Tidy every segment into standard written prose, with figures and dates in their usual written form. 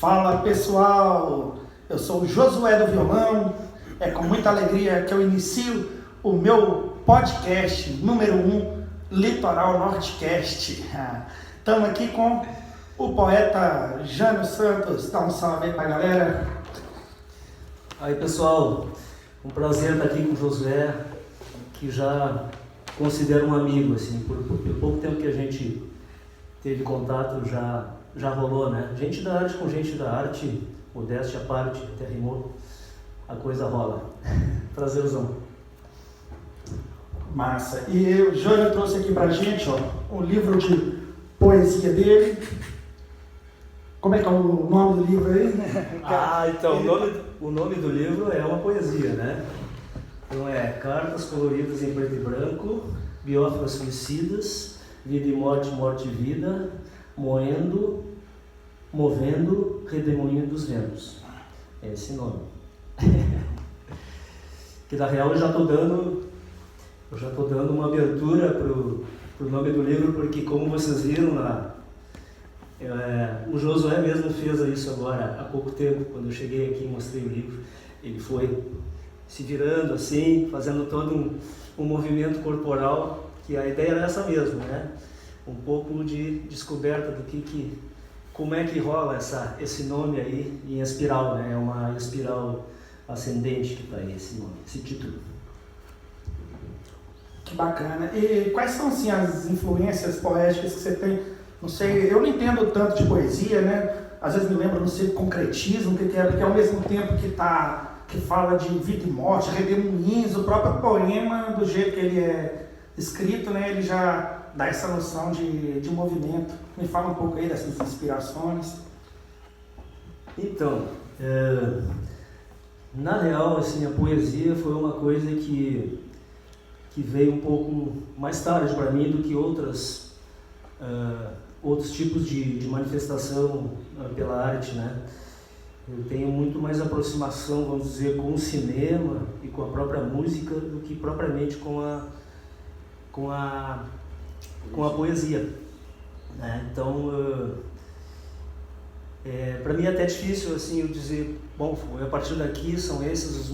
Fala pessoal, eu sou o Josué do Violão, é com muita alegria que eu inicio o meu podcast número 1, Litoral Nortecast. Estamos aqui com o poeta Jânio Santos, dá um salve aí pra galera. Aí pessoal, um prazer estar aqui com o Josué, que já considero um amigo, assim, por pouco tempo que a gente teve contato já rolou, né? Gente da arte com gente da arte, modéstia à parte, até rimou, a coisa rola. Prazerzão. Massa. E o Jânio trouxe aqui pra gente, ó, um livro de poesia dele. Como é que é o nome do livro aí? Então, o nome do livro é uma poesia, né? Então é Cartas coloridas em preto e branco, biófilas suicidas, vida e morte, morte e vida, moendo, movendo, redemoinho dos ventos. É esse nome. Que na real eu já estou dando uma abertura pro nome do livro, porque como vocês viram o Josué mesmo fez isso agora há pouco tempo, quando eu cheguei aqui e mostrei o livro. Ele foi se virando assim, fazendo todo um movimento corporal, que a ideia era essa mesmo, né? Um pouco de descoberta do como é que rola esse nome aí em espiral, né? É uma espiral ascendente que está aí esse nome, esse título. Que bacana. E quais são assim as influências poéticas que você tem? Não sei, eu não entendo tanto de poesia, né? Às vezes me lembro, não sei, concretismo, que é, porque ao mesmo tempo que fala de vida e morte, redemoinhos, o próprio poema, do jeito que ele é escrito, né? Ele já dá essa noção de movimento. Me fala um pouco aí dessas inspirações. Então, na real, assim, a poesia foi uma coisa que veio um pouco mais tarde para mim do que outros tipos de manifestação pela arte, né? Eu tenho muito mais aproximação, vamos dizer, com o cinema e com a própria música do que propriamente com a poesia, né? Então, para mim é até difícil assim eu dizer, bom, a partir daqui são essas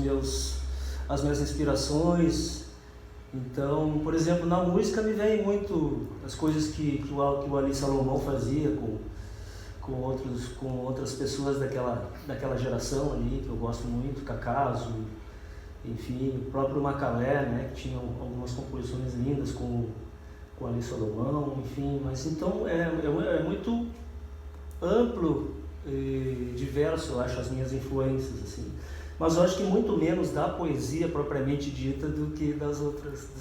as minhas inspirações. Então, por exemplo, na música me vem muito as coisas que o Ali Salomão fazia com outras pessoas daquela geração ali, que eu gosto muito, Cacaso, enfim, o próprio Macalé, né, que tinha algumas composições lindas com o Ali Salomão, enfim, mas então é muito amplo e diverso, eu acho, as minhas influências, assim. Mas eu acho que muito menos da poesia propriamente dita do que dos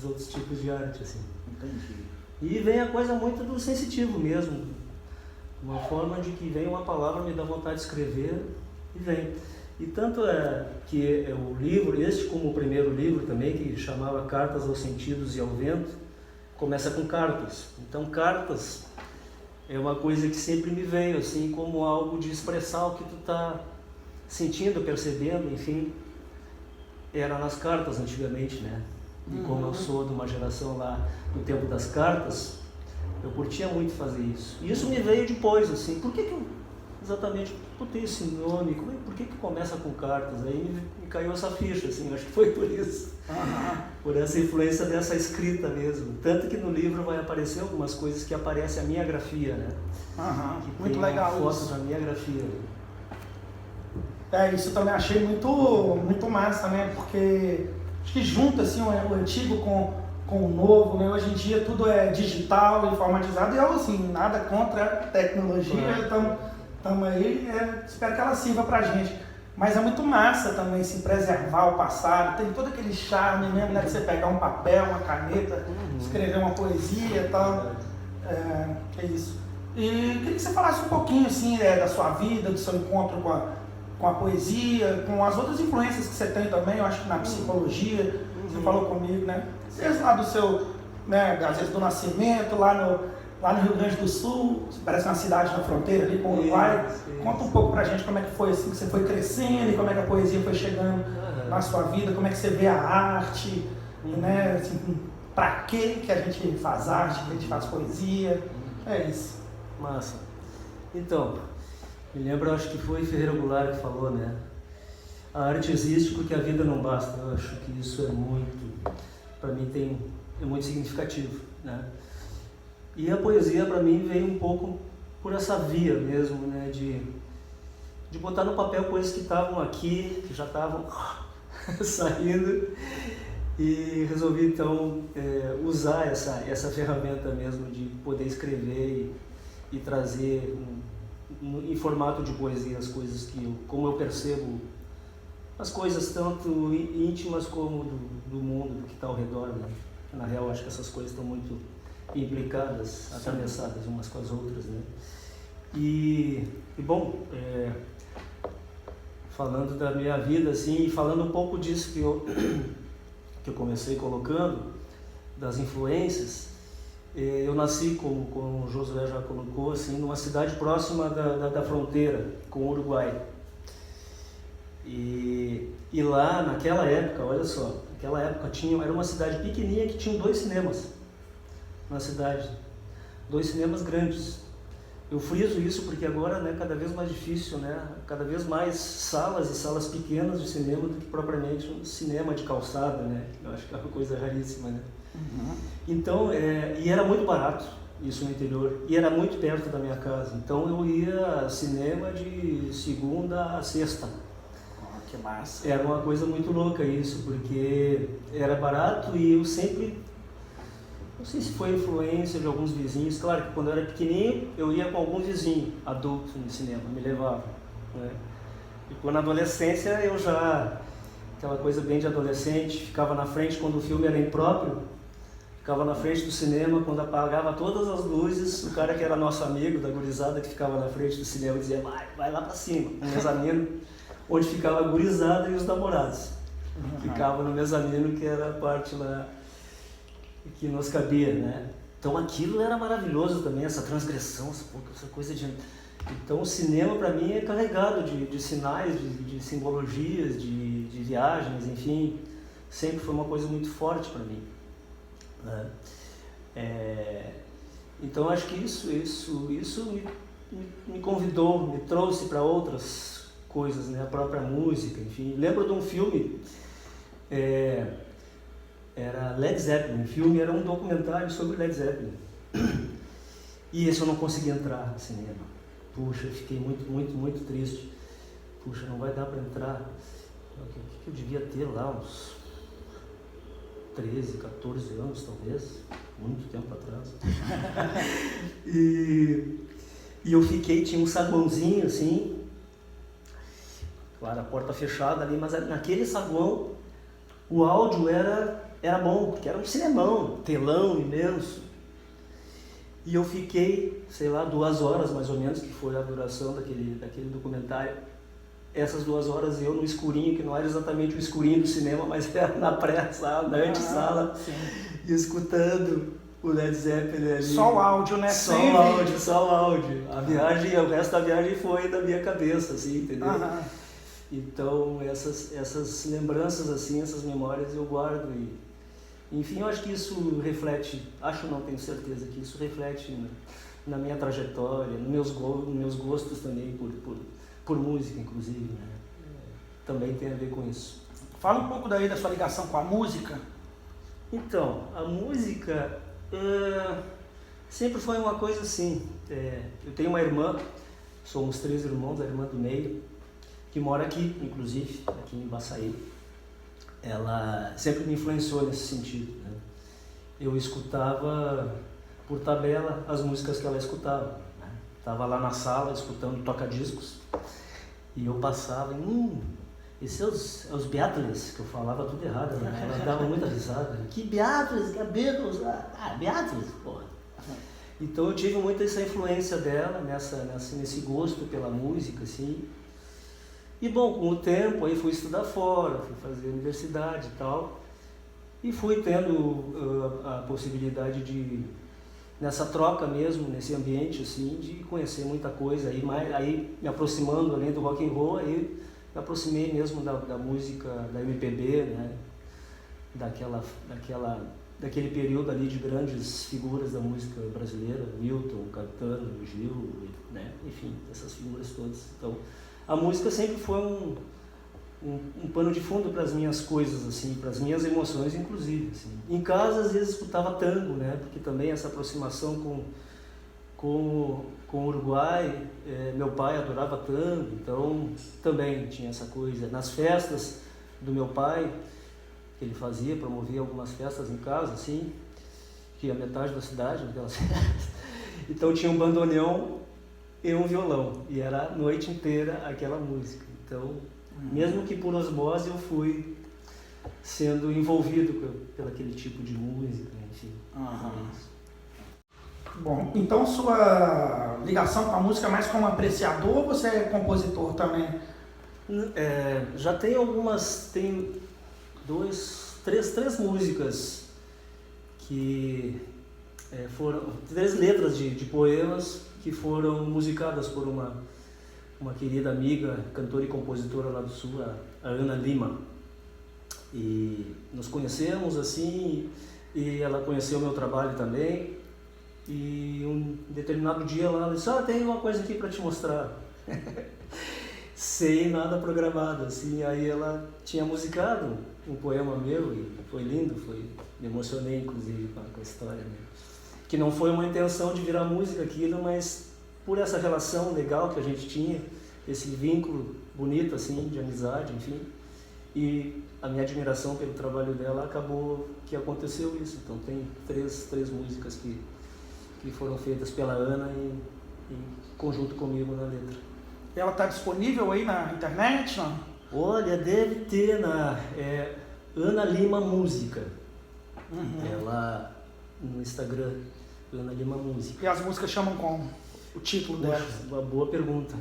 outros tipos de arte, assim. Entendi. E vem a coisa muito do sensitivo mesmo, uma forma de que vem uma palavra, me dá vontade de escrever e vem. E tanto que o livro, este como o primeiro livro também, que chamava Cartas aos Sentidos e ao Vento, começa com cartas. Então cartas é uma coisa que sempre me veio assim como algo de expressar o que tu está sentindo, percebendo, enfim. Era nas cartas antigamente, né? E como eu sou de uma geração lá do tempo das cartas, eu curtia muito fazer isso. E isso me veio depois, assim, por que eu exatamente botei esse nome? Por que começa com cartas? Aí me caiu essa ficha, assim, acho que foi por isso. Por essa influência dessa escrita mesmo. Tanto que no livro vai aparecer algumas coisas que aparece a minha grafia, né? Que Muito tem legal foto isso. da minha grafia. Isso eu também achei muito massa, né? Porque acho que junta assim, o antigo com o novo, né? Hoje em dia tudo é digital, informatizado, e eu, assim, nada contra a tecnologia, estamos aí, espero que ela sirva pra gente. Mas é muito massa também se preservar o passado, tem todo aquele charme mesmo, né? De você pegar um papel, uma caneta, escrever uma poesia e tal. É isso. E queria que você falasse um pouquinho assim, da sua vida, do seu encontro com a poesia, com as outras influências que você tem também, eu acho que na psicologia, você falou comigo, né? Desde lá do seu, né, às vezes do nascimento, lá no Rio Grande do Sul, parece uma cidade na fronteira ali com o Uruguai. Conta um pouco pra gente como é que foi assim, que você foi crescendo e como é que a poesia foi chegando na sua vida, como é que você vê a arte, né? Assim, pra que a gente faz arte, que a gente faz poesia, é isso. Massa. Então, Me lembro, acho que foi Ferreira Goulart que falou, né? A arte existe porque a vida não basta. Eu acho que isso é muito, para mim é muito significativo, né? E a poesia para mim veio um pouco por essa via mesmo, né? De botar no papel coisas que estavam aqui, que já estavam saindo, e resolvi então usar essa ferramenta mesmo de poder escrever e trazer em formato de poesia as coisas como eu percebo as coisas tanto íntimas como do mundo que está ao redor, né? Na real, acho que essas coisas estão muito implicadas, atravessadas umas com as outras, né? E bom, falando da minha vida, assim, falando um pouco disso que eu comecei colocando, das influências, eu nasci, como o Josué já colocou, assim, numa cidade próxima da fronteira com o Uruguai. E lá, naquela época, olha só, naquela época era uma cidade pequenininha que tinha 2 cinemas na cidade, 2 cinemas grandes. Eu friso isso porque agora, né, cada vez mais difícil, né, cada vez mais salas e salas pequenas de cinema do que propriamente um cinema de calçada, né, eu acho que é uma coisa raríssima, né. Uhum. Então, e era muito barato isso no interior, e era muito perto da minha casa, então eu ia ao cinema de segunda a sexta. Que massa. Era uma coisa muito louca isso, porque era barato e eu sempre, não sei se foi influência de alguns vizinhos, claro que quando eu era pequenininho eu ia com algum vizinho adulto no cinema, me levava, né? E quando na adolescência eu já, aquela coisa bem de adolescente, ficava na frente quando o filme era impróprio, ficava na frente do cinema, quando apagava todas as luzes, o cara que era nosso amigo da gurizada que ficava na frente do cinema dizia, vai lá pra cima, um mezanino, onde ficava a gurizada e os namorados. Ficava no mezanino, que era a parte lá que nos cabia, né? Então aquilo era maravilhoso também, essa transgressão, essa coisa de... Então o cinema para mim é carregado de sinais, de simbologias, de viagens, enfim, sempre foi uma coisa muito forte para mim, né? Então acho que isso me convidou, me trouxe para outras coisas, né? A própria música, enfim. Lembro de um filme, era Led Zeppelin, o filme era um documentário sobre Led Zeppelin. E esse eu não consegui entrar no cinema. Puxa, eu fiquei muito, muito, muito triste. Puxa, não vai dar para entrar. O que eu devia ter lá? Uns 13, 14 anos, talvez. Muito tempo atrás. E eu fiquei, tinha um saguãozinho assim, claro, a porta fechada ali, mas naquele saguão o áudio era bom, porque era um cinemão, telão imenso. E eu fiquei, sei lá, 2 horas mais ou menos, que foi a duração daquele documentário. Essas 2 horas eu no escurinho, que não era exatamente o escurinho do cinema, mas era na pré-sala, na antessala, e escutando o Led Zeppelin ali. Só o áudio, né? Só o áudio. A viagem, o resto da viagem foi da minha cabeça, assim, entendeu? Então, essas lembranças, assim, essas memórias eu guardo e, enfim, eu acho que isso reflete, acho não, tenho certeza que isso reflete na minha trajetória, nos meus gostos também por música, inclusive, né? Também tem a ver com isso. Fala um pouco daí da sua ligação com a música. Então, a música sempre foi uma coisa assim, eu tenho uma irmã, somos 3 irmãos, a irmã do meio, que mora aqui, inclusive, aqui em Baçaí. Ela sempre me influenciou nesse sentido, né? Eu escutava por tabela as músicas que ela escutava, né? Estava lá na sala escutando toca-discos e eu passava esses são os Beatles, que eu falava tudo errado, né? Ela dava muita risada. Que Beatles? Que Beatles? Beatles, porra. Então eu tive muito essa influência dela, nesse gosto pela música, assim. E bom, com o tempo aí fui estudar fora, fui fazer universidade e tal, e fui tendo a possibilidade de, nessa troca mesmo, nesse ambiente assim, de conhecer muita coisa, aí me aproximando além do rock and roll, aí me aproximei mesmo da música, da MPB, né, daquela daquele período ali de grandes figuras da música brasileira, Milton, Caetano, Gil, né? Enfim, essas figuras todas. Então, a música sempre foi um pano de fundo para as minhas coisas, assim, para as minhas emoções, inclusive. Assim. Em casa, às vezes, escutava tango, né? Porque também essa aproximação com o Uruguai, meu pai adorava tango, então também tinha essa coisa. Nas festas do meu pai, que ele fazia, promovia algumas festas em casa, assim, que ia metade da cidade naquelas festas. Então tinha um bandoneão e um violão, e era a noite inteira aquela música. Então, mesmo que por osmose, eu fui sendo envolvido pelo aquele tipo de música, enfim. Bom, então sua ligação com a música é mais como apreciador ou você é compositor também? Já tem algumas, três músicas que foram, 3 letras de poemas que foram musicadas por uma querida amiga, cantora e compositora lá do Sul, a Ana Lima. E nos conhecemos assim, e ela conheceu o meu trabalho também. E um determinado dia ela disse: tem uma coisa aqui para te mostrar. Sem nada programado, assim. Aí ela tinha musicado um poema meu e foi lindo, me emocionei inclusive com a história mesmo. Que não foi uma intenção de virar música aquilo, mas por essa relação legal que a gente tinha, esse vínculo bonito assim, de amizade, enfim. E a minha admiração pelo trabalho dela acabou que aconteceu isso. Então tem três músicas que foram feitas pela Ana e conjunto comigo na letra. Ela está disponível aí na internet, não? Olha, deve ter na Ana Lima Música. Ela no Instagram, Ana Lima Música. E as músicas chamam como? O título delas? Uma boa pergunta.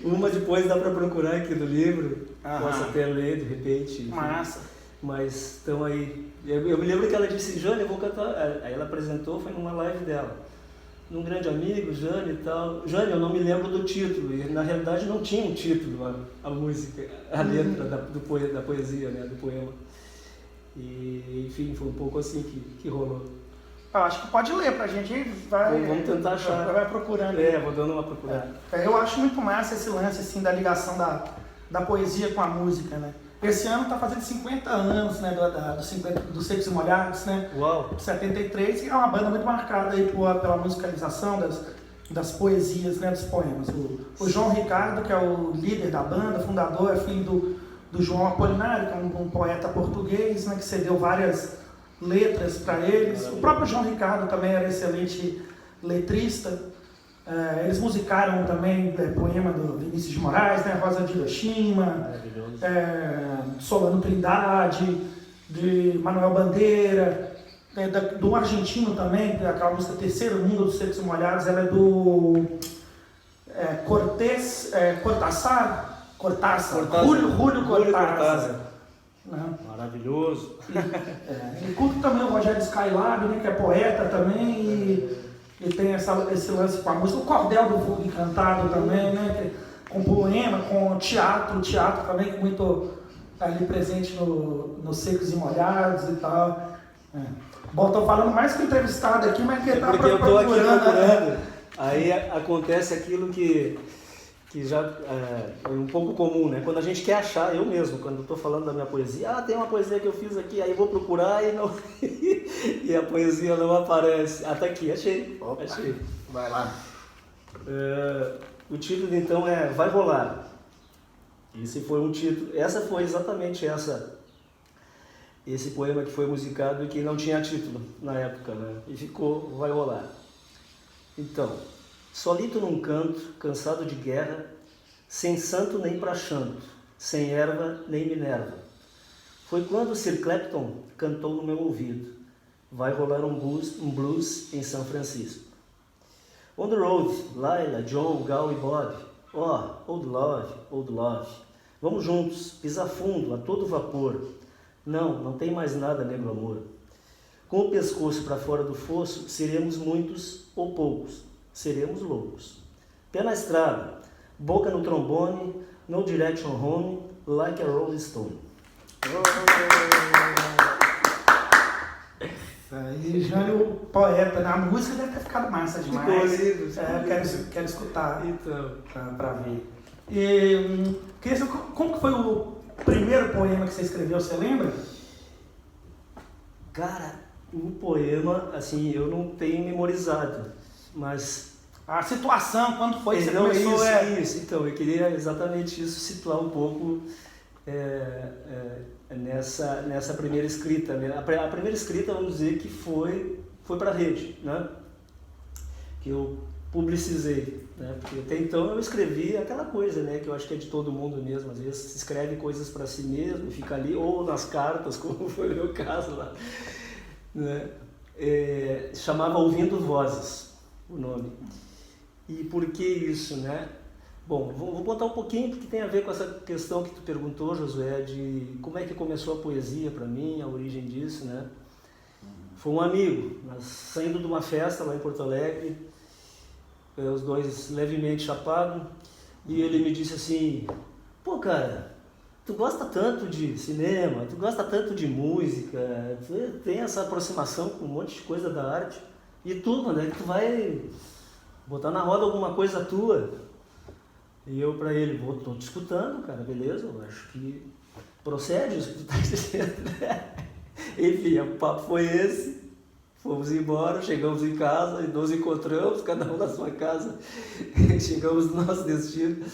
Uma depois dá para procurar aqui no livro, posso até ler de repente. Enfim. Massa. Mas estão aí. Eu me lembro que ela disse: Jane, eu vou cantar. Aí ela apresentou, foi numa live dela. Num grande amigo, Jane e tal. Jane, eu não me lembro do título. E na realidade não tinha um título a música, a letra da poesia, né, do poema. E enfim, foi um pouco assim que rolou. Eu acho que pode ler pra gente, vamos tentar achar. Vai procurando. Vou dando uma procurada. Eu acho muito massa esse lance assim, da ligação da poesia com a música, né? Esse ano está fazendo 50 anos, né, dos Secos e Molhados, né? Uau! 73, e é uma banda muito marcada aí pela musicalização das poesias, né, dos poemas. O João Ricardo, que é o líder da banda, fundador, é filho do João Apolinário, que é um poeta português, né, que cedeu várias letras para eles. O próprio João Ricardo também era excelente letrista. Eles musicaram também poema do Vinícius de Moraes, né? Rosa de Hiroshima, Solano Trindade, de Manuel Bandeira, do argentino também, aquela música Terceiro Mundo dos Secos e Molhados, ela é do Cortázar, Julio Cortázar. Maravilhoso. E curto também o Rogério Skylab, né, que é poeta também, e tem esse lance com a música, o Cordel do Fogo Encantado também, né, com poema, com teatro também, muito ali presente no Secos e Molhados e tal. Bom, estou falando mais que entrevistado aqui, mas que tá porque eu estou aqui procurando. Aí acontece aquilo que já é um pouco comum, né? Quando a gente quer achar, eu mesmo, quando estou falando da minha poesia, tem uma poesia que eu fiz aqui, aí vou procurar e não e a poesia não aparece. Até aqui, achei. Opa, achei. Vai lá. O título então é Vai Rolar. Esse foi um título. Essa foi exatamente esse poema que foi musicado e que não tinha título na época, né? E ficou Vai Rolar. Então, solito num canto, cansado de guerra, sem santo nem pranchando, sem erva nem Minerva. Foi quando Sir Clapton cantou no meu ouvido, vai rolar um blues em São Francisco. On the road, Laila, John, Gal e Bob, old love, vamos juntos, pisar fundo, a todo vapor. Não tem mais nada, negro amor. Com o pescoço para fora do fosso, seremos muitos ou poucos. Seremos loucos. Pé na estrada, boca no trombone, no direction home, like a Rolling Stone. E Jânio, poeta, na música deve ter ficado massa demais. Ficou lindo. Quero escutar Então, pra ver. E, queria saber como que foi o primeiro poema que você escreveu, você lembra? cara, o poema, assim, eu não tenho memorizado, mas... A situação, quando foi que você Não, começou? isso. Então, eu queria exatamente isso, situar um pouco nessa primeira escrita. Né? A primeira escrita, vamos dizer, que foi para a rede, né? Que eu publicizei. Né? Porque até então eu escrevi aquela coisa, né? Que eu acho que é de todo mundo mesmo. Às vezes se escreve coisas para si mesmo e fica ali, ou nas cartas, como foi o meu caso lá. Né? Chamava Ouvindo Vozes, o nome. E por que isso, né? Bom, vou contar um pouquinho porque tem a ver com essa questão que tu perguntou, Josué, de como é que começou a poesia para mim, a origem disso, né? Foi um amigo, nós saindo de uma festa lá em Porto Alegre, os dois levemente chapados, e ele me disse assim: pô, cara, tu gosta tanto de cinema, tu gosta tanto de música, tu tem essa aproximação com um monte de coisa da arte, e tu, quando é que tu vai botar na roda alguma coisa tua? E eu pra ele: tô te escutando, cara, beleza, eu acho que procede isso que tu tá dizendo, né? Enfim, o papo foi esse, fomos embora, chegamos em casa e nos encontramos, cada um na sua casa, chegamos no nosso destino.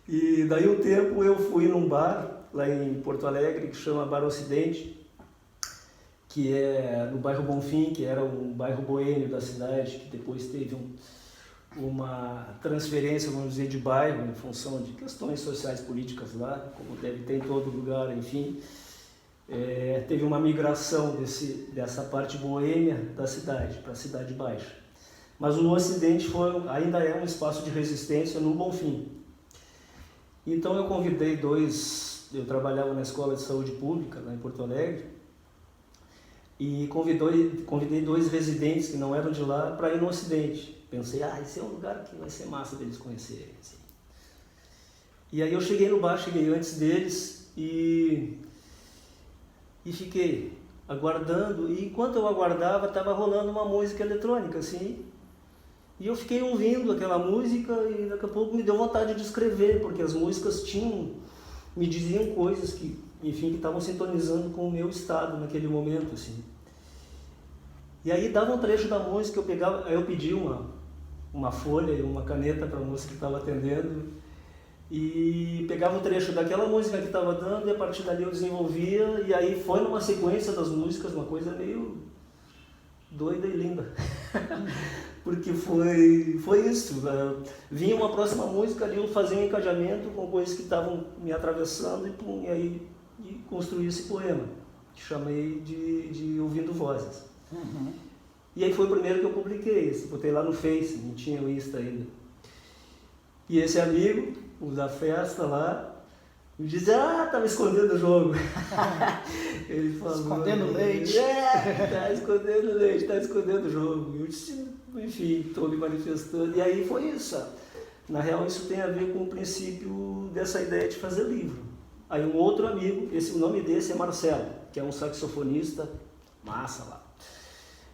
E daí um tempo eu fui num bar lá em Porto Alegre que chama Bar Ocidente, que é no bairro Bonfim, que era um bairro boêmio da cidade, que depois teve uma transferência, vamos dizer, de bairro em função de questões sociais políticas lá, como deve ter em todo lugar, enfim. Teve uma migração dessa parte boêmia da cidade para a Cidade Baixa. Mas o Ocidente ainda é um espaço de resistência no Bonfim. Então eu convidei eu trabalhava na Escola de Saúde Pública, lá em Porto Alegre, e convidei 2 residentes que não eram de lá para ir no Ocidente. Pensei, esse é um lugar que vai ser massa deles conhecerem. Assim. E aí eu cheguei no bar, cheguei antes deles e fiquei aguardando. E enquanto eu aguardava, estava rolando uma música eletrônica, assim. E eu fiquei ouvindo aquela música e daqui a pouco me deu vontade de escrever, porque as músicas me diziam coisas que estavam sintonizando com o meu estado naquele momento, assim. E aí dava um trecho da música, eu pedi uma folha e uma caneta para a moça que estava atendendo e pegava um trecho daquela música que estava dando e a partir dali eu desenvolvia, e aí foi numa sequência das músicas, uma coisa meio doida e linda. Porque foi isso, vinha uma próxima música ali, eu fazia um encadeamento com coisas que estavam me atravessando e aí construí esse poema, que chamei de Ouvindo Vozes. Uhum. E aí foi o primeiro que eu publiquei, botei lá no Face, não tinha o Insta ainda. E esse amigo, o da festa lá, me disse: tá me escondendo o jogo. Ele falou: escondendo leite. Tá escondendo o jogo. Eu disse: enfim, estou me manifestando. E aí foi isso. Na real, isso tem a ver com o princípio dessa ideia de fazer livro. Aí um outro amigo, o nome desse é Marcelo, que é um saxofonista massa lá.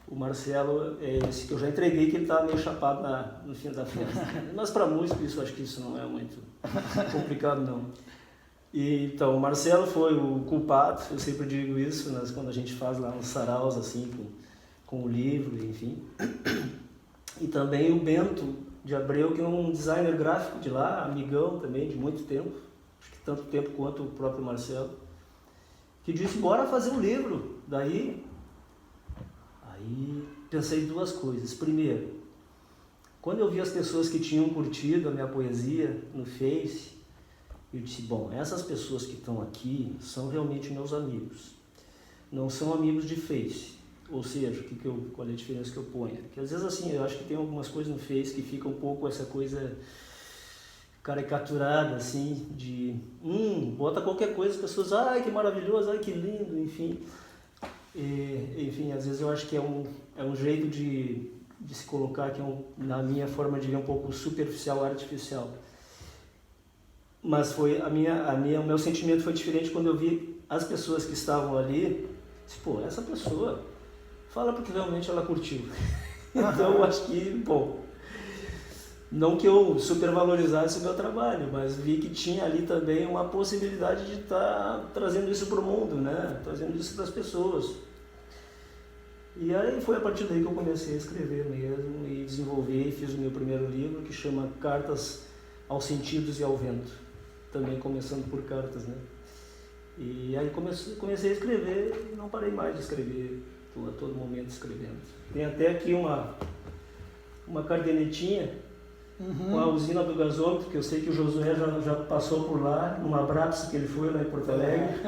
O Marcelo é esse que eu já entreguei, que ele estava meio chapado no fim da festa. Mas para músico, acho que isso não é muito complicado, não. Então, o Marcelo foi o culpado, eu sempre digo isso, quando a gente faz lá uns saraus assim, com o livro, enfim. E também o Bento de Abreu, que é um designer gráfico de lá, amigão também, de muito tempo, acho que tanto tempo quanto o próprio Marcelo, que disse: bora fazer um livro. Daí pensei em 2 coisas. Primeiro, quando eu vi as pessoas que tinham curtido a minha poesia no Face, eu disse: bom, essas pessoas que estão aqui são realmente meus amigos, não são amigos de Face. Ou seja, qual é a diferença que eu ponho? Porque às vezes assim, eu acho que tem algumas coisas no Face que fica um pouco essa coisa caricaturada, assim, de bota qualquer coisa, as pessoas: ai, que maravilhoso, ai, que lindo, enfim. Enfim, às vezes eu acho que é um jeito de se colocar, que na minha forma de ver, um pouco superficial, artificial. Mas foi o meu sentimento foi diferente quando eu vi as pessoas que estavam ali. Disse: pô, essa pessoa Fala porque realmente ela curtiu. Então eu acho que, bom, não que eu supervalorizasse o meu trabalho, mas vi que tinha ali também uma possibilidade de estar trazendo isso para o mundo, né? Trazendo isso para as pessoas. E aí foi a partir daí que eu comecei a escrever mesmo e desenvolver e fiz o meu primeiro livro, que chama Cartas aos Sentidos e ao Vento. Também começando por cartas, né? E aí comecei a escrever e não parei mais de escrever, estou a todo momento escrevendo. Tem até aqui uma cadernetinha com a usina do gasômetro, que eu sei que o Josué já passou por lá, numa Brapsa que ele foi lá em Porto Alegre.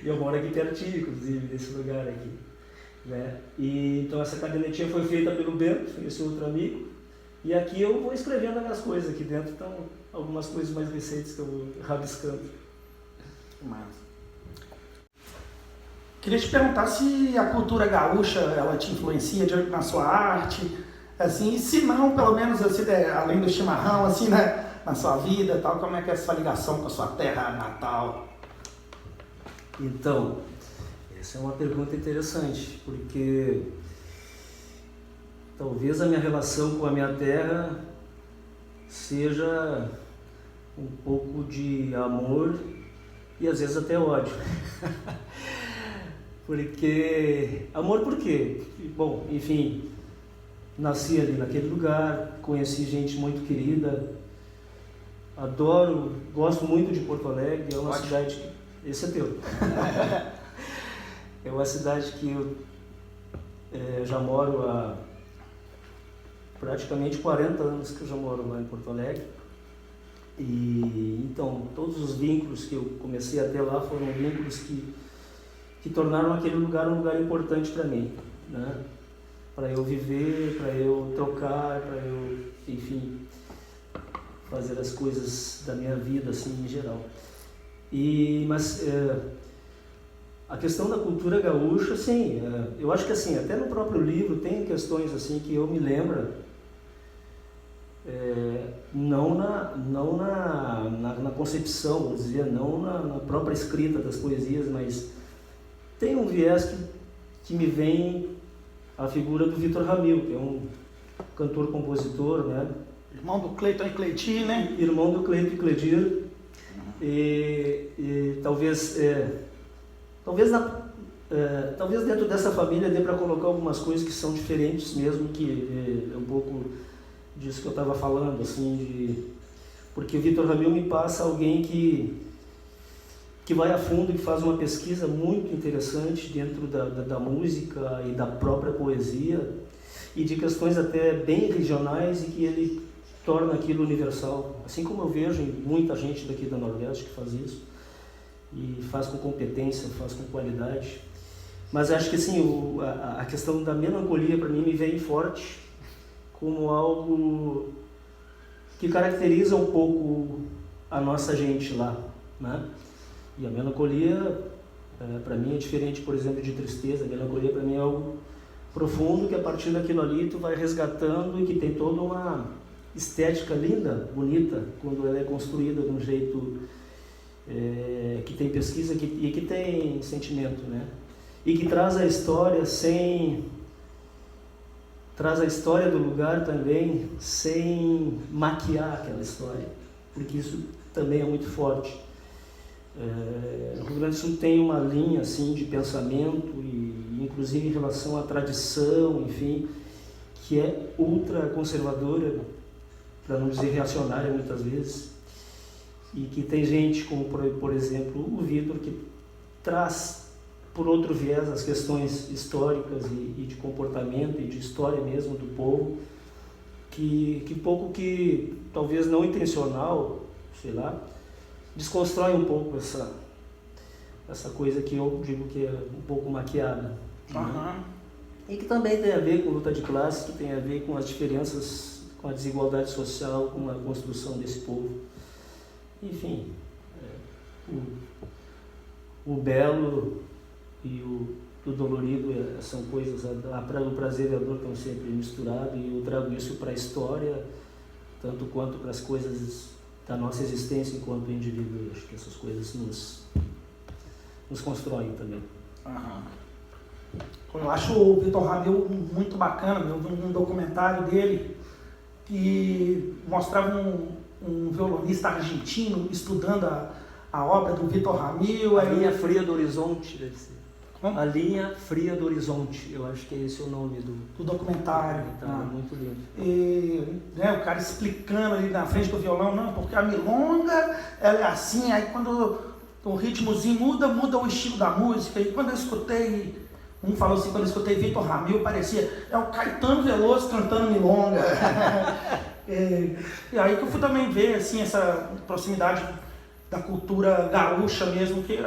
E eu moro aqui pertinho, inclusive, desse lugar aqui. Né? E, então essa cadernetinha foi feita pelo Bento, esse outro amigo. E aqui eu vou escrevendo as minhas coisas. Aqui dentro estão algumas coisas mais recentes que eu vou rabiscando. Massa. Queria te perguntar se a cultura gaúcha ela te influencia na sua arte, assim, e se não, pelo menos assim, além do chimarrão, assim, né, na sua vida, tal, como é que é essa ligação com a sua terra natal? Então, essa é uma pergunta interessante, porque talvez a minha relação com a minha terra seja um pouco de amor e às vezes até ódio. Porque... Amor por quê? Bom, enfim, nasci ali naquele lugar, conheci gente muito querida, adoro, gosto muito de Porto Alegre, é uma cidade que... Esse é teu. É uma cidade que eu já moro há praticamente 40 anos que eu já moro lá em Porto Alegre. E então, todos os vínculos que eu comecei a ter lá foram vínculos que tornaram aquele lugar um lugar importante para mim, né? Para eu viver, para eu trocar, para eu, enfim, fazer as coisas da minha vida assim em geral. Mas a questão da cultura gaúcha, sim, eu acho que assim, até no próprio livro tem questões assim que eu me lembro, não na concepção, vamos dizer, não na própria escrita das poesias, mas tem um viés que me vem a figura do Vitor Ramil, que é um cantor-compositor, né? Irmão do Cleiton e Cleitinho, né? Irmão do Cleiton e Cleidir. E talvez dentro dessa família dê para colocar algumas coisas que são diferentes mesmo, que é um pouco disso que eu estava falando, assim, porque o Vitor Ramil me passa alguém que vai a fundo, que faz uma pesquisa muito interessante dentro da música e da própria poesia e de questões até bem regionais, e que ele torna aquilo universal, assim como eu vejo muita gente daqui da Nordeste que faz isso, e faz com competência, faz com qualidade. Mas acho que assim, a questão da melancolia para mim me vem forte como algo que caracteriza um pouco a nossa gente lá, né? E a melancolia para mim é diferente, por exemplo, de tristeza. A melancolia para mim é algo profundo, que a partir daquilo ali tu vai resgatando e que tem toda uma estética linda, bonita, quando ela é construída de um jeito que tem pesquisa e que tem sentimento, né? E que traz a história traz a história do lugar também sem maquiar aquela história, porque isso também é muito forte. O Rio Grande do Sul tem uma linha assim de pensamento, e inclusive em relação à tradição, enfim, que é ultra conservadora, para não dizer reacionária muitas vezes, e que tem gente como, por exemplo, o Vitor, que traz por outro viés as questões históricas e de comportamento e de história mesmo do povo, que talvez não intencional, sei lá, desconstrói um pouco essa coisa que eu digo que é um pouco maquiada. Uhum. Né? E que também tem a ver com luta de classe, que tem a ver com as diferenças, com a desigualdade social, com a construção desse povo. Enfim, o belo e o dolorido são coisas, o prazer e a dor estão sempre misturados, e eu trago isso para a história, tanto quanto para as coisas da nossa existência enquanto indivíduo. Eu acho que essas coisas nos constroem também. Uhum. Eu acho o Vitor Ramil muito bacana. Eu vi um documentário dele que mostrava um violonista argentino estudando a obra do Vitor Ramil. A Linha Fria do Horizonte, deve ser. A Linha Fria do Horizonte, eu acho que é esse o nome do documentário. Muito lindo. E, né, o cara explicando ali na frente do violão, não, porque a milonga, ela é assim, aí quando o ritmozinho muda o estilo da música. E quando eu escutei, um falou assim, quando eu escutei Vitor Ramil, parecia, é o Caetano Veloso cantando milonga. E aí que eu fui também ver, assim, essa proximidade da cultura gaúcha mesmo, que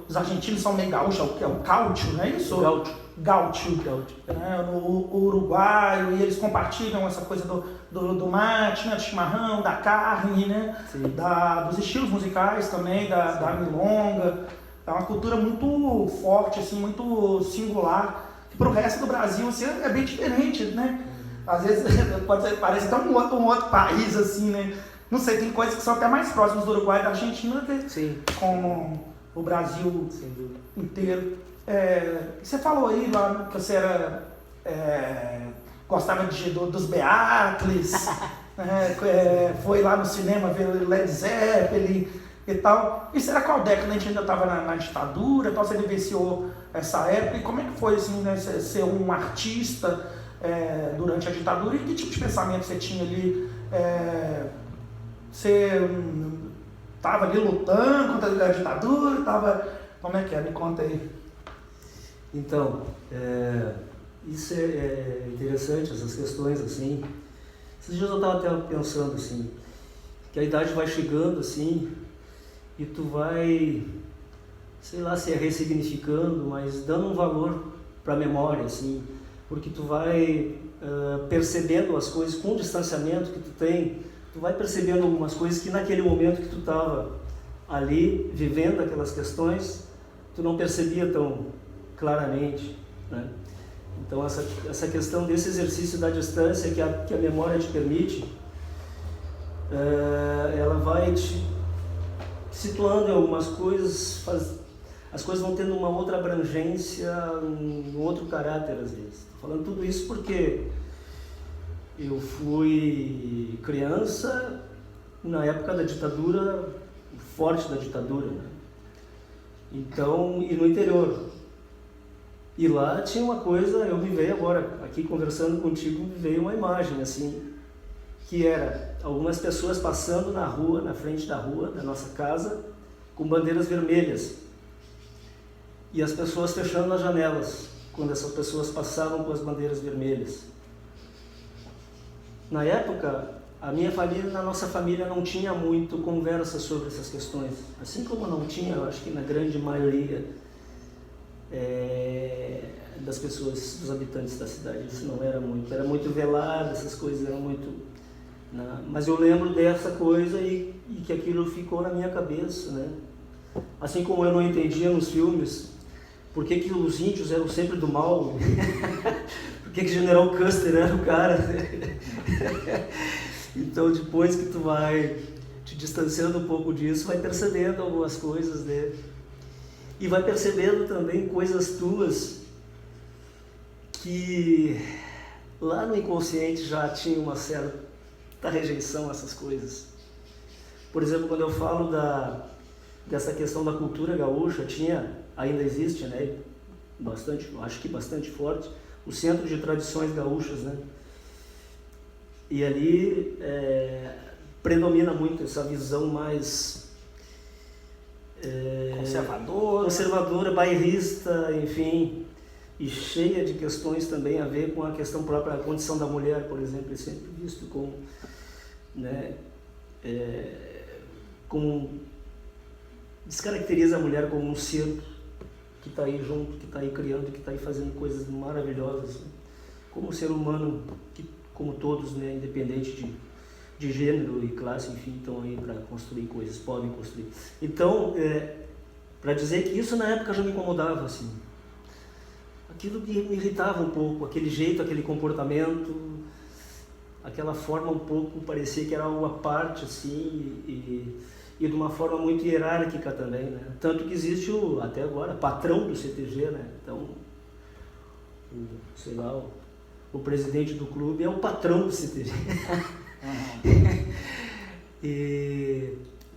os argentinos são meio gaúchos, que é o gaúcho, não é isso? Gaúcho. O uruguaio, e eles compartilham essa coisa do mate, né, do chimarrão, da carne, né, dos estilos musicais também, da milonga. É uma cultura muito forte, assim, muito singular, que para o resto do Brasil assim, é bem diferente, né? Às vezes parece até um outro país, assim, né? Não sei, tem coisas que são até mais próximas do Uruguai e da Argentina do que com o Brasil inteiro. Você falou aí lá que você gostava dos Beatles, foi lá no cinema ver Led Zeppelin e tal. E será qual década a gente ainda estava na ditadura? Então você vivenciou essa época? E como é que foi assim, né, ser um artista durante a ditadura? E que tipo de pensamento você tinha ali? Você estava ali lutando contra a ditadura? Como é que é? Me conta aí. Então, isso é interessante, essas questões assim. Esses dias eu estava até pensando assim, que a idade vai chegando assim, e tu vai, sei lá se é ressignificando, mas dando um valor para a memória, assim, porque tu vai percebendo as coisas com o distanciamento que tu tem. Tu vai percebendo algumas coisas que naquele momento que tu estava ali, vivendo aquelas questões, tu não percebia tão claramente, né? Então essa questão desse exercício da distância que a memória te permite, ela vai te situando em algumas coisas, as coisas vão tendo uma outra abrangência, um outro caráter às vezes. Estou falando tudo isso porque eu fui criança na época da ditadura, forte da ditadura, né? Então, e no interior. E lá tinha uma coisa, eu me veio agora, aqui conversando contigo, me veio uma imagem assim, que era algumas pessoas passando na rua, na frente da rua, da nossa casa, com bandeiras vermelhas. E as pessoas fechando as janelas, quando essas pessoas passavam com as bandeiras vermelhas. Na época, na nossa família não tinha muito conversa sobre essas questões. Assim como não tinha, eu acho que na grande maioria das pessoas, dos habitantes da cidade, isso não era muito velado, essas coisas eram muito... Mas eu lembro dessa coisa e que aquilo ficou na minha cabeça, né? Assim como eu não entendia nos filmes por que os índios eram sempre do mal, por que General Custer era o cara. Então depois que tu vai te distanciando um pouco disso, vai percebendo algumas coisas, né? E vai percebendo também coisas tuas que lá no inconsciente já tinha uma certa rejeição a essas coisas. Por exemplo, quando eu falo dessa questão da cultura gaúcha, ainda existe, né? Bastante, acho que bastante forte, o Centro de Tradições Gaúchas, né? E ali predomina muito essa visão mais conservadora, bairrista, enfim, e cheia de questões também a ver com a questão própria, a condição da mulher, por exemplo, é sempre visto como, né, como descaracteriza a mulher como um ser que está aí junto, que está aí criando, que está aí fazendo coisas maravilhosas, né? Como um ser humano, como todos, né, independente de gênero e classe, enfim, estão aí para construir coisas, podem construir. Então, para dizer que isso na época já me incomodava, assim. Aquilo me irritava um pouco, aquele jeito, aquele comportamento, aquela forma um pouco, parecia que era algo à parte, assim, e de uma forma muito hierárquica também, né? Tanto que existe até agora, patrão do CTG, né? Então, sei lá, o presidente do clube é o patrão do CTG.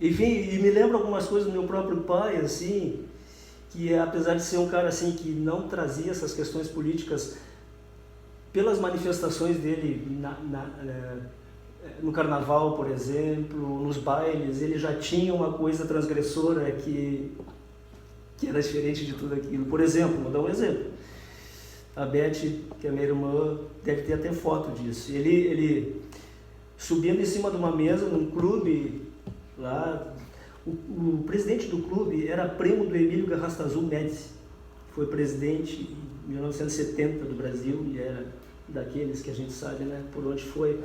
Enfim, e me lembro algumas coisas do meu próprio pai, assim, que apesar de ser um cara assim que não trazia essas questões políticas pelas manifestações dele no carnaval, por exemplo, nos bailes, ele já tinha uma coisa transgressora que era diferente de tudo aquilo. Por exemplo, vou dar um exemplo. A Beth, que é minha irmã, deve ter até foto disso. Ele subindo em cima de uma mesa num clube lá. O presidente do clube era primo do Emílio Garrastazu Médici. Foi presidente em 1970 do Brasil e era daqueles que a gente sabe, né, por onde foi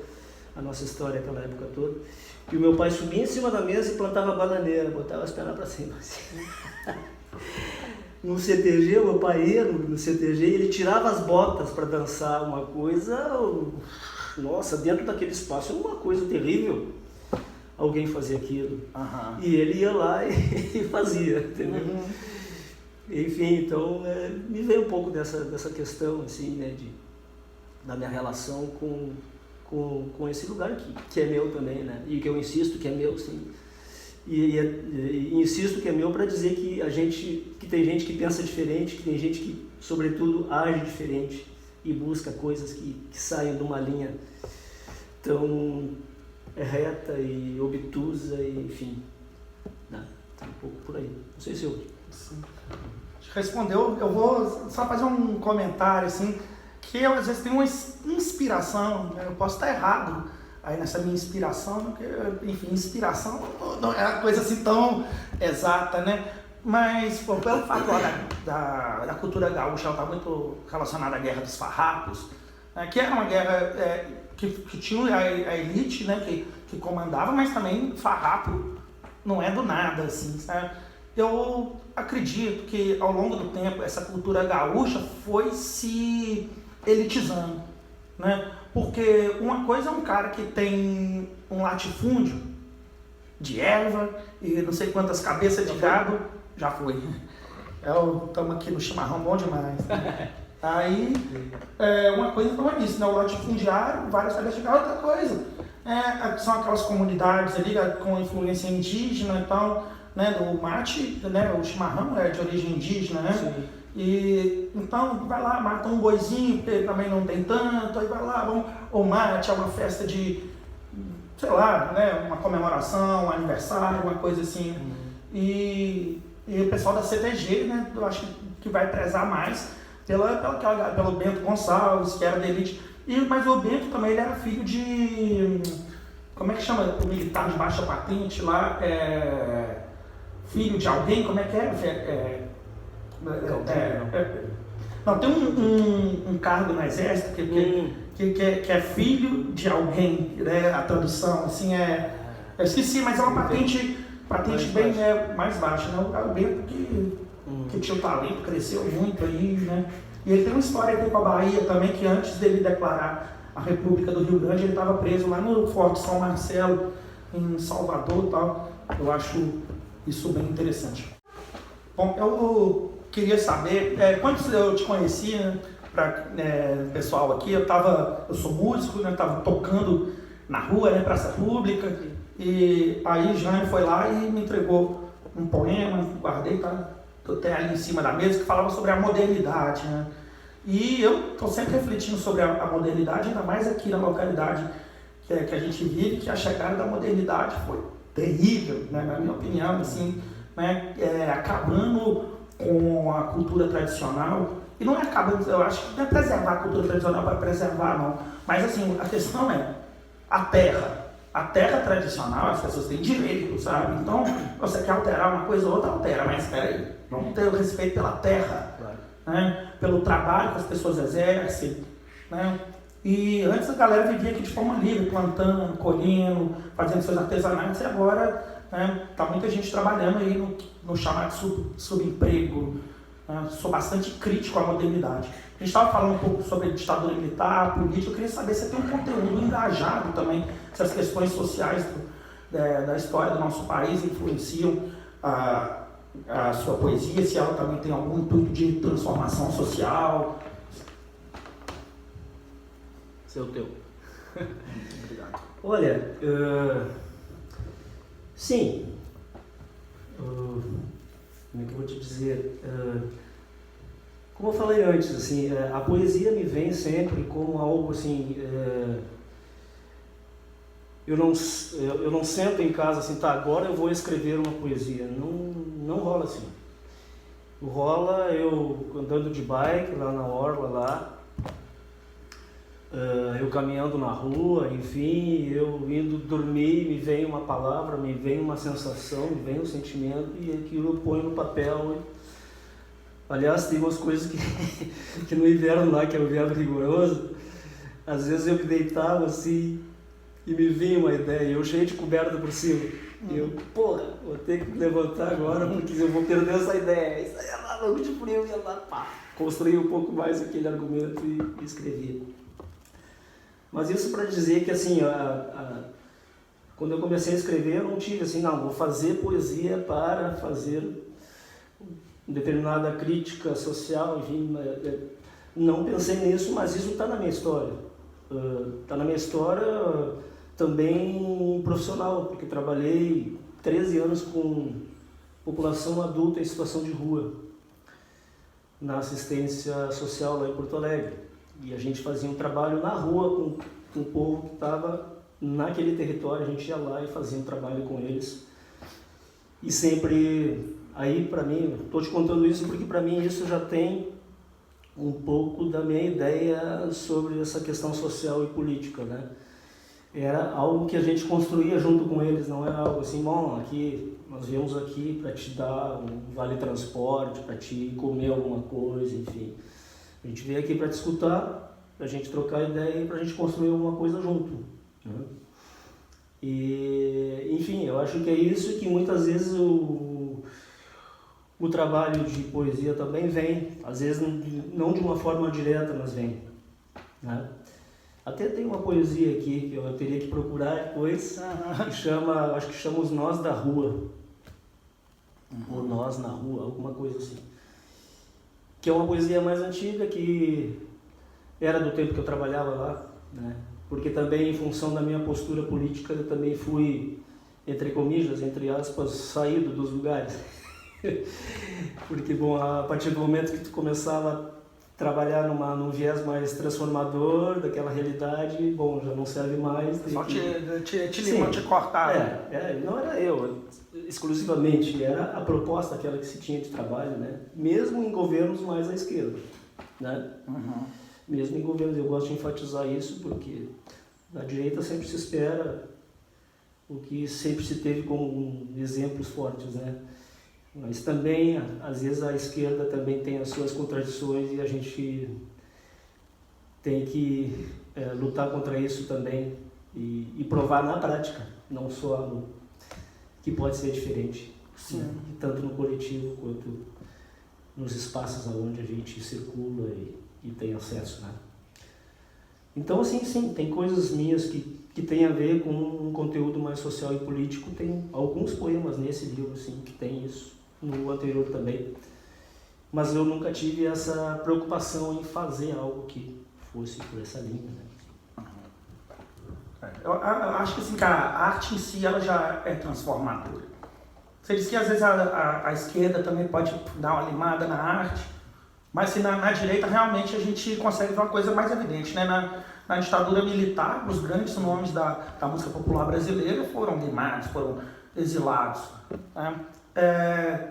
a nossa história aquela época toda. E o meu pai subia em cima da mesa e plantava bananeira, botava as pernas para cima. Assim. No CTG, o meu pai ia no CTG e ele tirava as botas para dançar uma coisa, nossa, dentro daquele espaço uma coisa terrível. Alguém fazia aquilo. E ele ia lá e fazia, entendeu? Enfim, então me veio um pouco dessa questão, assim, né, da minha relação com esse lugar que é meu também, né? E que eu insisto que é meu, sim. E insisto que é meu para dizer que tem gente que pensa diferente, que tem gente que, sobretudo, age diferente e busca coisas que saem de uma linha tão reta e obtusa, e, enfim, né? Tá um pouco por aí. Não sei se eu... Sim. Respondeu. Eu vou só fazer um comentário, assim, que eu às vezes tenho uma inspiração, né? Eu posso estar errado aí nessa minha inspiração, porque, enfim, inspiração não é uma coisa assim tão exata, né? Mas, pô, pelo fato da cultura gaúcha, ela está muito relacionada à Guerra dos Farrapos, né? Que era uma guerra que tinha a elite, né, que comandava, mas também farrapo não é do nada, assim, sabe? Eu acredito que ao longo do tempo essa cultura gaúcha foi se elitizando, né? Porque uma coisa é um cara que tem um latifúndio de erva e não sei quantas cabeças de gado, já foi. Estamos aqui no chimarrão bom demais. Né? Aí, uma coisa então é isso, né? O latifundiário, várias cabeças de gado, outra coisa. São aquelas comunidades ali com influência indígena e tal, né? Do mate, né? O chimarrão é de origem indígena, né? Sim. E então vai lá, mata um boizinho, porque também não tem tanto, aí vai lá, o mate é uma festa de, sei lá, né, uma comemoração, um aniversário, uma coisa assim. E o pessoal da CTG, né, eu acho que vai prezar mais pelo Bento Gonçalves, que era da elite. Mas o Bento também ele era filho de, como é que chama, o militar de baixa patente lá, filho de alguém, como é que é? Não, tem um cargo no exército que é filho de alguém, né? A tradução, assim, eu esqueci, mas é uma patente bem mais baixa, né? O Bento que tinha o talento, cresceu muito aí, né? E ele tem uma história aqui com a Bahia também, que antes dele declarar a República do Rio Grande, ele estava preso lá no Forte São Marcelo, em Salvador e tal. Eu acho isso bem interessante. Bom, eu queria saber, quando eu te conheci, né, para pessoal aqui, eu sou músico, né, estava tocando na rua, né, praça pública, e aí Jânio foi lá e me entregou um poema, guardei, tá até ali em cima da mesa, que falava sobre a modernidade, né, e eu estou sempre refletindo sobre a modernidade, ainda mais aqui na localidade que a gente vive, que a chegada da modernidade foi terrível, né, na minha opinião, assim, né, acabando com a cultura tradicional, e não é acabando, eu acho que não é preservar a cultura tradicional para preservar, não, mas assim, a questão é a terra tradicional, as pessoas têm direito, sabe? Então, você quer alterar uma coisa ou outra, altera, mas espera aí, vamos ter o respeito pela terra, né? Pelo trabalho que as pessoas exercem, né? E antes a galera vivia aqui de forma livre, plantando, colhendo, fazendo seus artesanatos, e agora tá muita gente trabalhando aí no chamado subemprego. Sou bastante crítico à modernidade. A gente estava falando um pouco sobre ditadura militar, política. Eu queria saber se tem um conteúdo engajado também, se as questões sociais da história do nosso país influenciam a sua poesia, se ela também tem algum intuito de transformação social. Esse é o teu. Muito obrigado. Olha, sim, como é que eu vou te dizer? Como eu falei antes, assim, a poesia me vem sempre como algo assim. Eu não sento em casa assim, tá, agora eu vou escrever uma poesia. Não rola assim. Rola eu andando de bike lá na orla, lá, eu caminhando na rua, enfim, eu indo dormir, me vem uma palavra, me vem uma sensação, me vem um sentimento e aquilo eu ponho no papel. Aliás, tem umas coisas que no inverno lá, que é o inverno rigoroso, às vezes eu me deitava assim e me vinha uma ideia, eu cheio de coberta por cima. E eu, porra, vou ter que levantar agora porque eu vou perder essa ideia. Isso aí é lá, logo de frio, ia lá, pá. Construí um pouco mais aquele argumento e escrevi. Mas isso para dizer que, assim, quando eu comecei a escrever, eu não tive assim, não, vou fazer poesia para fazer determinada crítica social, enfim. Não pensei nisso, mas isso está na minha história. Está na minha história também profissional, porque trabalhei 13 anos com população adulta em situação de rua, na assistência social lá em Porto Alegre. E a gente fazia um trabalho na rua com o povo que estava naquele território, a gente ia lá e fazia um trabalho com eles. E sempre, aí para mim, estou te contando isso porque para mim isso já tem um pouco da minha ideia sobre essa questão social e política, né? Era algo que a gente construía junto com eles, não era algo assim, bom, aqui, nós viemos aqui para te dar um vale transporte, para te comer alguma coisa, enfim. A gente veio aqui para te escutar, para a gente trocar ideia e para a gente construir alguma coisa junto, né? E, enfim, eu acho que é isso que muitas vezes o trabalho de poesia também vem, às vezes não de uma forma direta, mas vem, né? Até tem uma poesia aqui que eu teria que procurar depois, que chama, acho que chama Os Nós da Rua, ou Nós na Rua, alguma coisa assim. Que é uma poesia mais antiga, que era do tempo que eu trabalhava lá, né? Porque também, em função da minha postura política, eu também fui, entre comillas, entre aspas, saído dos lugares. Porque, bom, a partir do momento que tu começava a trabalhar num viés mais transformador daquela realidade, bom, já não serve mais. Só te cortar. Não era eu, exclusivamente, era a proposta aquela que se tinha de trabalho, né? Mesmo em governos mais à esquerda, né? Uhum. Mesmo em governos, eu gosto de enfatizar isso porque na direita sempre se espera o que sempre se teve como exemplos fortes, né? Mas também, às vezes, a esquerda também tem as suas contradições e a gente tem que lutar contra isso também e provar na prática, não só que pode ser diferente, né? Tanto no coletivo quanto nos espaços onde a gente circula e tem acesso, né? Então, assim, sim, tem coisas minhas que tem a ver com um conteúdo mais social e político. Tem alguns poemas nesse livro, sim, que tem isso. No anterior também, mas eu nunca tive essa preocupação em fazer algo que fosse por essa linha, né? Eu acho que assim, cara, a arte em si ela já é transformadora. Você disse que às vezes a esquerda também pode dar uma limada na arte, mas assim, na direita realmente a gente consegue ver uma coisa mais evidente, né? Na ditadura militar, os grandes nomes da música popular brasileira foram limados, foram exilados, né?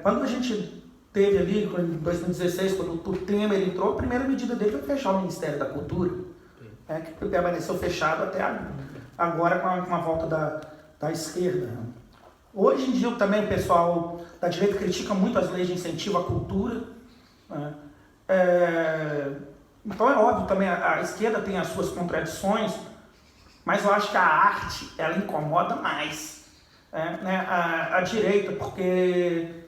Quando a gente teve ali, em 2016, quando o Temer entrou, a primeira medida dele foi fechar o Ministério da Cultura, que permaneceu fechado até agora com a volta da esquerda. Hoje em dia também o pessoal da direita critica muito as leis de incentivo à cultura, né? Então é óbvio também, a esquerda tem as suas contradições, mas eu acho que a arte ela incomoda mais. Né, a direita, porque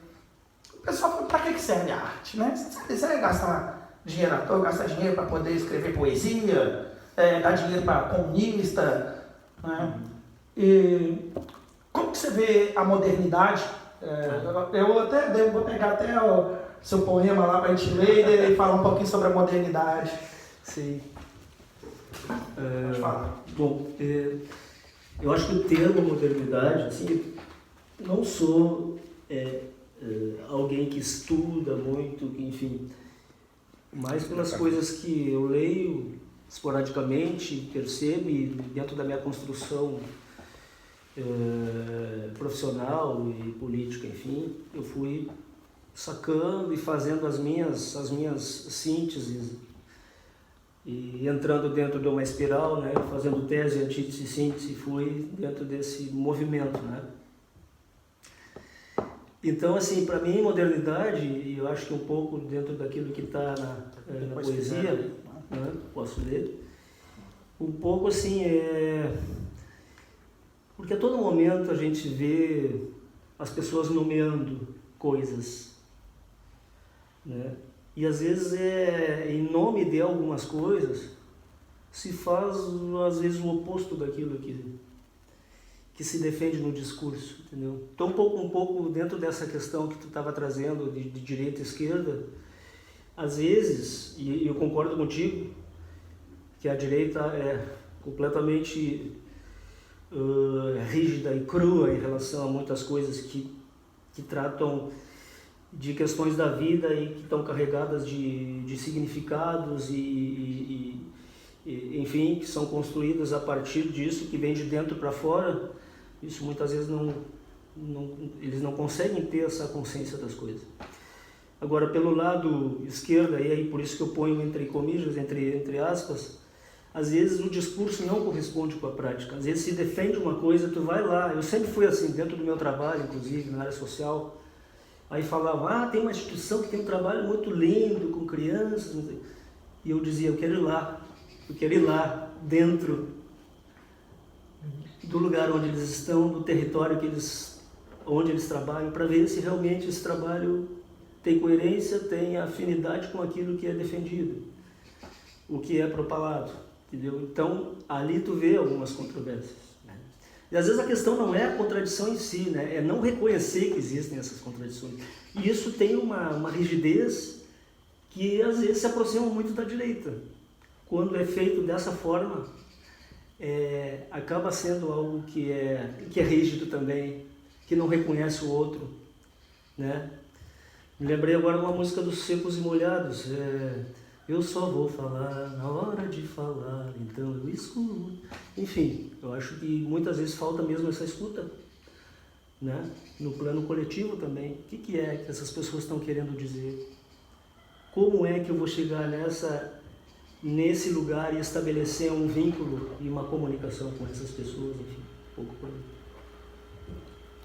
o pessoal fala, para que serve a arte? Né? Você vai gastar dinheiro à toa, gastar dinheiro para poder escrever poesia, dar dinheiro para comunista, né? E como que você vê a modernidade? Eu vou pegar até o seu poema lá para a gente ler e falar um pouquinho sobre a modernidade. Sim. Pode falar. Bom, eu acho que o termo modernidade, assim, não sou alguém que estuda muito, enfim, mas pelas coisas que eu leio esporadicamente, percebo, e dentro da minha construção profissional e política, enfim, eu fui sacando e fazendo as minhas sínteses e entrando dentro de uma espiral, né, fazendo tese, antítese, síntese, fui dentro desse movimento, né. Então, assim, para mim, modernidade, e eu acho que um pouco dentro daquilo que está na poesia, né, posso ler, um pouco assim, porque a todo momento a gente vê as pessoas nomeando coisas, né? E às vezes em nome de algumas coisas se faz às vezes o oposto daquilo que se defende no discurso, entendeu? Então um pouco dentro dessa questão que tu estava trazendo de direita e esquerda, às vezes, e eu concordo contigo, que a direita é completamente rígida e crua em relação a muitas coisas que tratam de questões da vida e que estão carregadas de significados e enfim, que são construídas a partir disso, que vem de dentro para fora. Isso muitas vezes eles não conseguem ter essa consciência das coisas. Agora, pelo lado esquerdo, e aí por isso que eu ponho entre comillas, entre aspas, às vezes o discurso não corresponde com a prática. Às vezes se defende uma coisa, tu vai lá. Eu sempre fui assim, dentro do meu trabalho, inclusive, na área social. Aí falavam, tem uma instituição que tem um trabalho muito lindo com crianças. E eu dizia, eu quero ir lá dentro do lugar onde eles estão, do território onde eles trabalham, para ver se realmente esse trabalho tem coerência, tem afinidade com aquilo que é defendido, o que é propalado, entendeu? Então, ali tu vê algumas controvérsias, né? E às vezes a questão não é a contradição em si, né? É não reconhecer que existem essas contradições. E isso tem uma rigidez que às vezes se aproxima muito da direita. Quando é feito dessa forma, acaba sendo algo que é rígido também, que não reconhece o outro, né? Me lembrei agora de uma música dos Secos e Molhados, eu só vou falar na hora de falar, então eu escuto. Enfim, eu acho que muitas vezes falta mesmo essa escuta, né? No plano coletivo também. O que é que essas pessoas estão querendo dizer? Como é que eu vou chegar nesse lugar e estabelecer um vínculo e uma comunicação com essas pessoas? Enfim, um pouco por aí.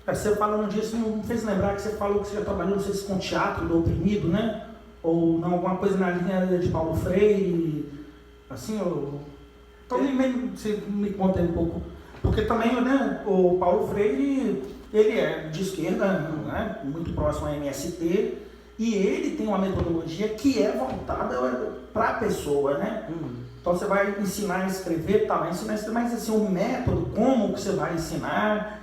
Você falando disso, me fez lembrar que você falou que você já trabalhou, não sei se com teatro do oprimido, né? Ou não, alguma coisa na linha de Paulo Freire, assim, então você me conta aí um pouco, porque também, né, o Paulo Freire, ele é de esquerda, né, muito próximo ao MST, e ele tem uma metodologia que é voltada para a pessoa, né? Então você vai ensinar a escrever, vai ensinar a escrever, mas assim, o método, como que você vai ensinar,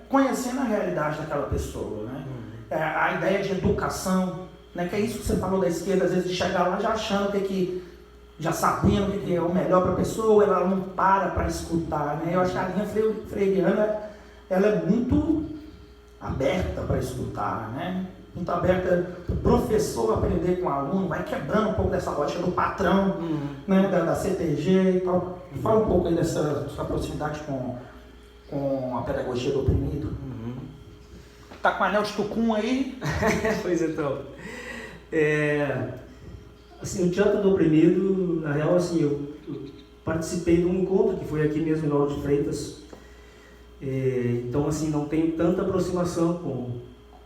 conhecendo a realidade daquela pessoa, né? A ideia de educação, né? Que é isso que você falou da esquerda, às vezes de chegar lá já achando já sabendo o que é o melhor para a pessoa, ela não para escutar, né? Eu acho que a linha freiriana, ela é muito aberta para escutar, né? Muito aberta para o professor aprender com o aluno, vai quebrando um pouco dessa lógica do patrão, né? Da CTG e tal. Fala um pouco aí dessa sua proximidade com a pedagogia do oprimido. Tá com anel de tucum aí? Pois então. Assim, o Teatro do Oprimido, na real, assim, eu participei de um encontro que foi aqui mesmo em Lauro de Freitas. Então, assim, não tenho tanta aproximação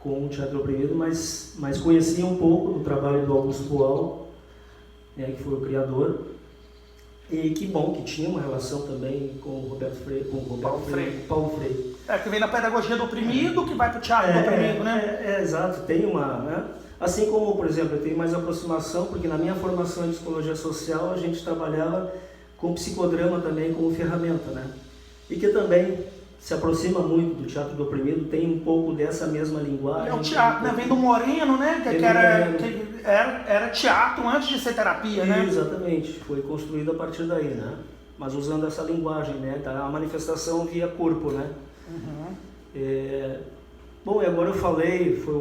com o Teatro do Oprimido, mas conheci um pouco do trabalho do Augusto Boal, que foi o criador. E que bom que tinha uma relação também com o Paulo Freire. Que vem na pedagogia do oprimido, que vai para o teatro do oprimido, né? Exato, tem uma, né? Assim como, por exemplo, eu tenho mais aproximação, porque na minha formação em psicologia social a gente trabalhava com psicodrama também como ferramenta, né? E que também se aproxima muito do Teatro do Oprimido, tem um pouco dessa mesma linguagem. É o teatro, né? Vem do Moreno, né? Que era teatro antes de ser terapia, né? Exatamente, foi construído a partir daí, né? Mas usando essa linguagem, né? A manifestação via corpo, né? Bom, e agora eu falei, foi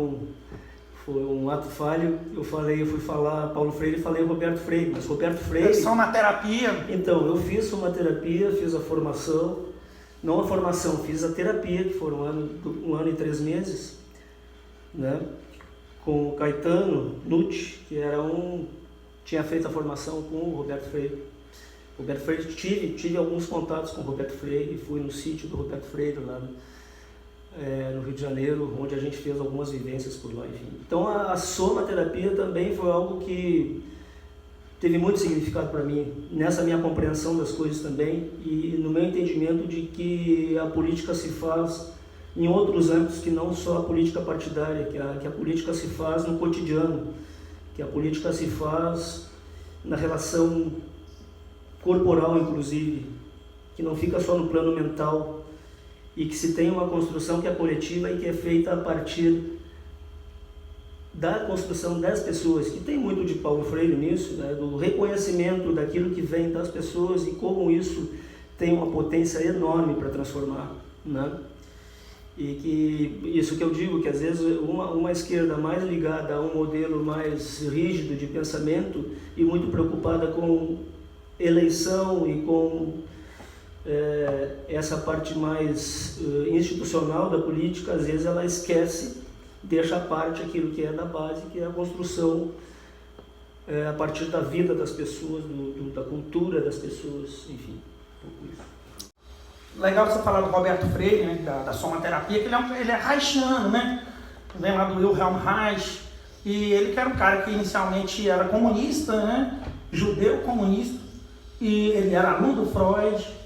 um ato falho, eu fui falar Paulo Freire e falei Roberto Freire, mas Roberto Freire... Só uma terapia. Então, eu fiz uma terapia, fiz a formação, não a formação, fiz a terapia, que foram um ano e 3 meses, né? Com o Caetano Nucci, que tinha feito a formação com o Roberto Freire. Roberto Freire, tive alguns contatos com o Roberto Freire, fui no sítio do Roberto Freire, lá no Rio de Janeiro, onde a gente fez algumas vivências por lá, enfim. Então a somaterapia também foi algo que teve muito significado para mim, nessa minha compreensão das coisas também, e no meu entendimento de que a política se faz em outros âmbitos que não só a política partidária, que a política se faz no cotidiano, que a política se faz na relação corporal, inclusive, que não fica só no plano mental, e que se tem uma construção que é coletiva e que é feita a partir da construção das pessoas, que tem muito de Paulo Freire nisso, né, do reconhecimento daquilo que vem das pessoas e como isso tem uma potência enorme para transformar, né? E que isso que eu digo, que às vezes uma esquerda mais ligada a um modelo mais rígido de pensamento e muito preocupada com eleição e com essa parte mais institucional da política, às vezes ela esquece, deixa à parte aquilo que é da base, que é a construção a partir da vida das pessoas, da cultura das pessoas, enfim, um pouco isso. Legal você falar do Roberto Freire, né, da somaterapia, que ele é reichiano, né? Vem lá do Wilhelm Reich, e ele que era um cara que inicialmente era comunista, né? Judeu comunista, e ele era aluno do Freud.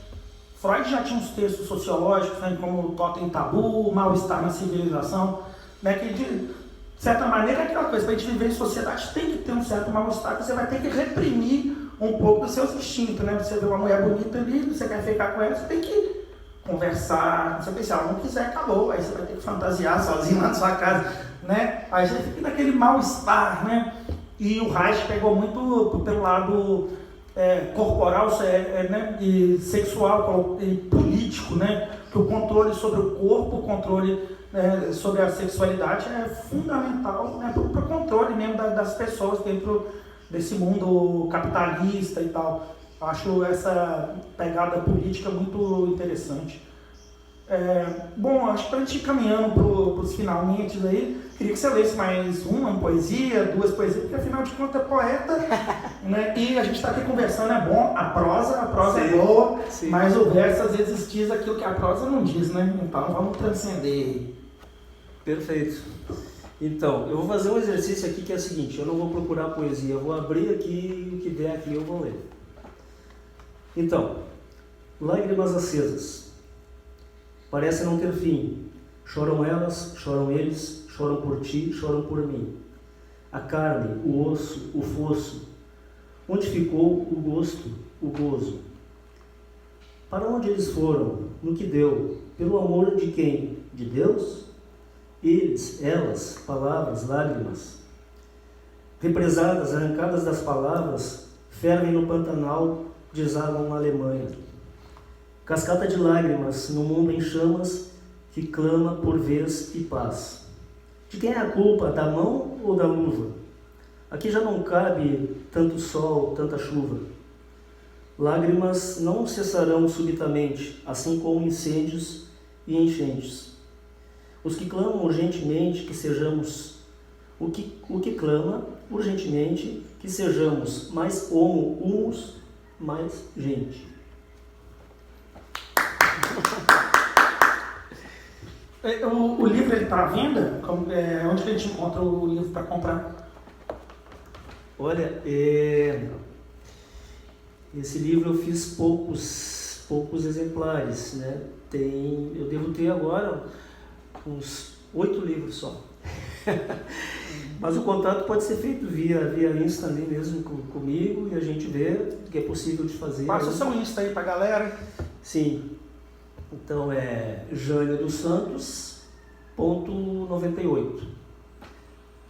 Freud já tinha uns textos sociológicos, né, como Totem Tabu, Mal-Estar na Civilização, né, que de certa maneira é aquela coisa, para a gente viver em sociedade tem que ter um certo mal-estar, que você vai ter que reprimir um pouco dos seus instintos, né? Você vê uma mulher bonita ali, você quer ficar com ela, você tem que conversar, você pensa, se ela não quiser, acabou, aí você vai ter que fantasiar sozinho lá na sua casa, né? Aí você fica naquele mal-estar, né? E o Reich pegou muito pelo lado corporal, né? E sexual e político, né? Que o controle sobre o corpo, o controle sobre a sexualidade é fundamental, né? Para o controle mesmo das pessoas dentro desse mundo capitalista e tal. Acho essa pegada política muito interessante. Bom, acho que para a gente ir caminhando para os finalmente aí, queria que você lesse mais uma poesia, 2 poesias, porque afinal de contas é poeta, né? E a gente está aqui conversando, é bom, a prosa sim, é boa, sim. Mas o verso às vezes diz aquilo que a prosa não diz, né? Então vamos transcender. Perfeito. Então, eu vou fazer um exercício aqui que é o seguinte, eu não vou procurar poesia, eu vou abrir aqui e o que der aqui eu vou ler. Então, lágrimas acesas, parece não ter fim, choram elas, choram eles, choram por ti, choram por mim. A carne, o osso, o fosso, onde ficou o gosto, o gozo? Para onde eles foram, no que deu, pelo amor de quem? De Deus? Eles, elas, palavras, lágrimas, represadas, arrancadas das palavras, fervem no Pantanal, desabam na Alemanha. Cascata de lágrimas no mundo em chamas, que clama por vez e paz. De quem é a culpa, da mão ou da luva? Aqui já não cabe tanto sol, tanta chuva. Lágrimas não cessarão subitamente, assim como incêndios e enchentes. Os que clamam urgentemente que sejamos, o que clama urgentemente que sejamos mais homo, humus, mais gente. O livro ele está à venda? Onde que a gente encontra o livro para comprar? Olha, esse livro eu fiz poucos exemplares, né? Eu devo ter agora uns 8 livros só. Mas o contato pode ser feito via Insta ali mesmo comigo e a gente vê o que é possível de fazer. Passa o seu Insta aí pra galera. Sim. Então é Jânio dos Santos, .98.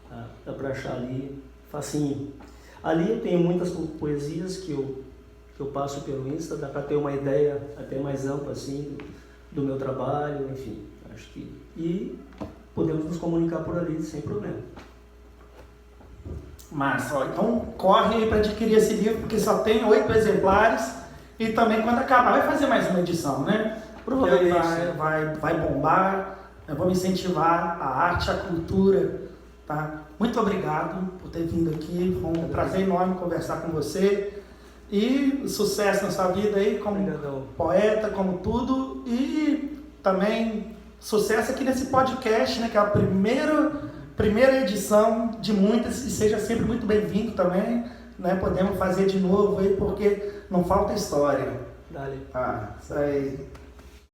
Tá? Dá para achar ali facinho. Ali eu tenho muitas poesias que eu passo pelo Insta, dá para ter uma ideia até mais ampla assim do meu trabalho, enfim. Acho que e podemos nos comunicar por ali sem problema. Massa, ó, então corre aí para adquirir esse livro, porque só tem 8 exemplares e também quando acabar vai fazer mais uma edição, né? Provavelmente vai bombar, vamos incentivar a arte, a cultura, tá? Muito obrigado por ter vindo aqui, foi um prazer enorme conversar com você e sucesso na sua vida aí como poeta, como tudo, e também sucesso aqui nesse podcast, né, que é a primeira edição de muitas, e seja sempre muito bem-vindo também, né? Podemos fazer de novo aí, porque não falta história. Dale. Isso aí.